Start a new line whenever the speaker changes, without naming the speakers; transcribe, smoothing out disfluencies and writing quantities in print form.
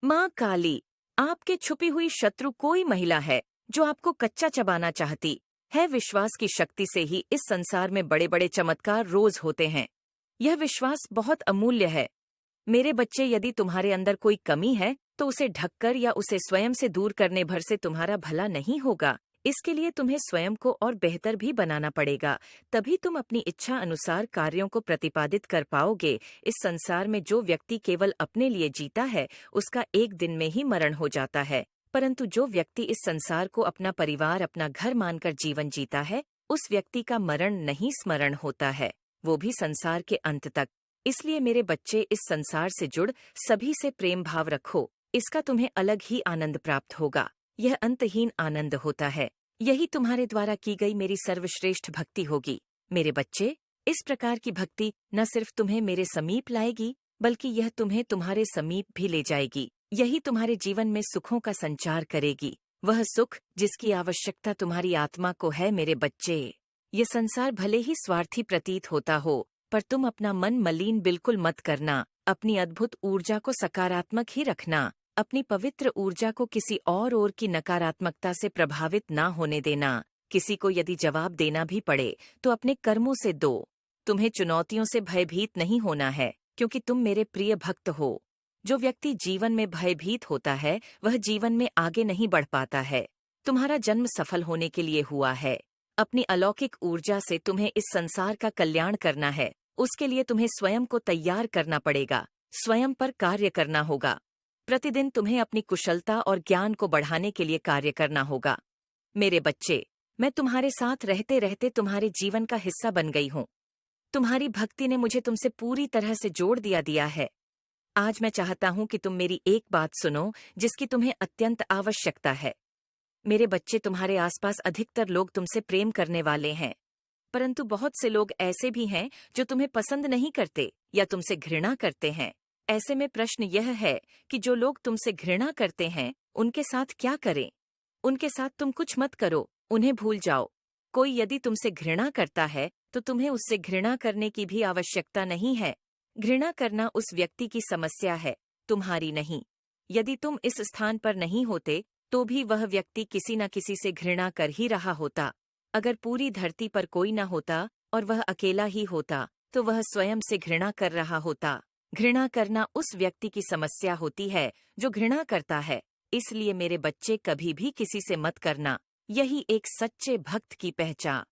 माँ काली, आपके छुपी हुई शत्रु कोई महिला है जो आपको कच्चा चबाना चाहती है। विश्वास की शक्ति से ही इस संसार में बड़े बड़े चमत्कार रोज होते हैं। यह विश्वास बहुत अमूल्य है। मेरे बच्चे, यदि तुम्हारे अंदर कोई कमी है तो उसे ढककर या उसे स्वयं से दूर करने भर से तुम्हारा भला नहीं होगा। इसके लिए तुम्हें स्वयं को और बेहतर भी बनाना पड़ेगा। तभी तुम अपनी इच्छा अनुसार कार्यों को प्रतिपादित कर पाओगे। इस संसार में जो व्यक्ति केवल अपने लिए जीता है उसका एक दिन में ही मरण हो जाता है, परंतु जो व्यक्ति इस संसार को अपना परिवार, अपना घर मानकर जीवन जीता है, उस व्यक्ति का मरण नहीं स्मरण होता है, वो भी संसार के अंत तक। इसलिए मेरे बच्चे, इस संसार से जुड़ सभी से प्रेम भाव रखो। इसका तुम्हें अलग ही आनंद प्राप्त होगा। यह अंतहीन आनंद होता है। यही तुम्हारे द्वारा की गई मेरी सर्वश्रेष्ठ भक्ति होगी। मेरे बच्चे, इस प्रकार की भक्ति न सिर्फ तुम्हें मेरे समीप लाएगी, बल्कि यह तुम्हें तुम्हारे समीप भी ले जाएगी। यही तुम्हारे जीवन में सुखों का संचार करेगी, वह सुख जिसकी आवश्यकता तुम्हारी आत्मा को है। मेरे बच्चे, ये संसार भले ही स्वार्थी प्रतीत होता हो, पर तुम अपना मन मलिन बिल्कुल मत करना। अपनी अद्भुत ऊर्जा को सकारात्मक ही रखना। अपनी पवित्र ऊर्जा को किसी और ओर की नकारात्मकता से प्रभावित ना होने देना। किसी को यदि जवाब देना भी पड़े तो अपने कर्मों से दो। तुम्हें चुनौतियों से भयभीत नहीं होना है, क्योंकि तुम मेरे प्रिय भक्त हो। जो व्यक्ति जीवन में भयभीत होता है वह जीवन में आगे नहीं बढ़ पाता है। तुम्हारा जन्म सफल होने के लिए हुआ है। अपनी अलौकिक ऊर्जा से तुम्हें इस संसार का कल्याण करना है। उसके लिए तुम्हें स्वयं को तैयार करना पड़ेगा, स्वयं पर कार्य करना होगा। प्रतिदिन तुम्हें अपनी कुशलता और ज्ञान को बढ़ाने के लिए कार्य करना होगा। मेरे बच्चे, मैं तुम्हारे साथ रहते रहते तुम्हारे जीवन का हिस्सा बन गई हूँ। तुम्हारी भक्ति ने मुझे तुमसे पूरी तरह से जोड़ दिया है। आज मैं चाहता हूँ कि तुम मेरी एक बात सुनो जिसकी तुम्हें अत्यंत आवश्यकता है। मेरे बच्चे, तुम्हारे आसपास अधिकतर लोग तुमसे प्रेम करने वाले हैं, परंतु बहुत से लोग ऐसे भी हैं जो तुम्हें पसंद नहीं करते या तुमसे घृणा करते हैं। ऐसे में प्रश्न यह है कि जो लोग तुमसे घृणा करते हैं उनके साथ क्या करें? उनके साथ तुम कुछ मत करो, उन्हें भूल जाओ। कोई यदि तुमसे घृणा करता है तो तुम्हें उससे घृणा करने की भी आवश्यकता नहीं है। घृणा करना उस व्यक्ति की समस्या है, तुम्हारी नहीं। यदि तुम इस स्थान पर नहीं होते तो भी वह व्यक्ति किसी न किसी से घृणा कर ही रहा होता। अगर पूरी धरती पर कोई न होता और वह अकेला ही होता तो वह स्वयं से घृणा कर रहा होता। घृणा करना उस व्यक्ति की समस्या होती है जो घृणा करता है। इसलिए मेरे बच्चे, कभी भी किसी से मत करना। यही एक सच्चे भक्त की पहचान